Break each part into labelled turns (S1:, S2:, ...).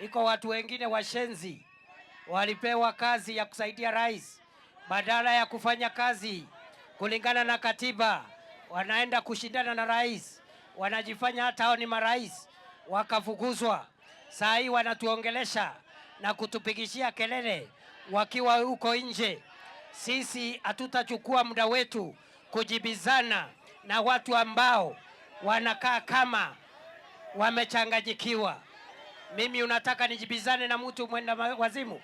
S1: Iko watu wengine washenzi walipewa kazi ya kusaidia rais, badala ya kufanya kazi kulingana na katiba, wanaenda kushindana na rais, wanajifanya hata hao ni marais, wakafukuzwa. Saa hii wanatuongelesha na kutupigishia kelele wakiwa huko nje. Sisi hatutachukua muda wetu kujibizana na watu ambao wanakaa kama wamechanganyikiwa. Mimi unataka nijibizane na mtu mwenda wazimu?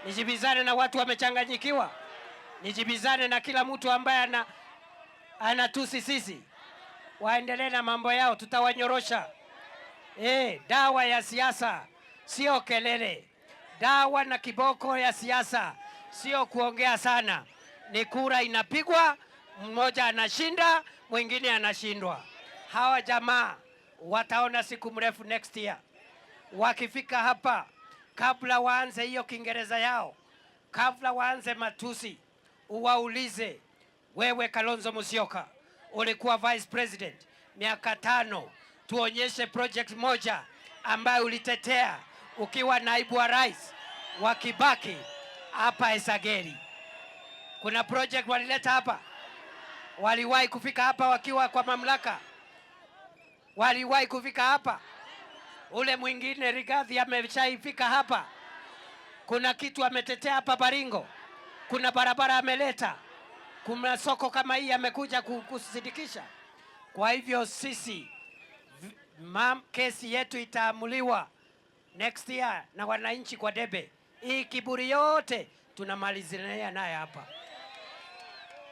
S1: Nijibizane na watu wamechanganyikiwa? Nijibizane na kila mtu ambaye anatusi sisi? Waendelee na mambo yao, tutawanyorosha. Dawa ya siasa sio kelele. Dawa na kiboko ya siasa sio kuongea sana. Ni kura inapigwa, mmoja anashinda, mwingine anashindwa. Hawa jamaa wataona siku mrefu next year. Wakifika hapa, kabla waanze hiyo Kiingereza yao, kabla waanze matusi, uwaulize, wewe Kalonzo Musyoka ulikuwa vice president miaka 5, tuonyeshe project moja ambayo ulitetea ukiwa naibu wa rais wa Kibaki hapa Esageri. Kuna project walileta hapa? Waliwahi kufika hapa wakiwa kwa mamlaka? Waliwahi kufika hapa? Ule mwingine Rigathi ameshaifika hapa? Kuna kitu ametetea hapa Baringo? Kuna barabara ameleta? Kuna soko kama hii amekuja kusidikisha? Kwa hivyo sisi kesi yetu itaamuliwa next year na wananchi kwa debe. Hii kiburi yote tunamalizania naye hapa.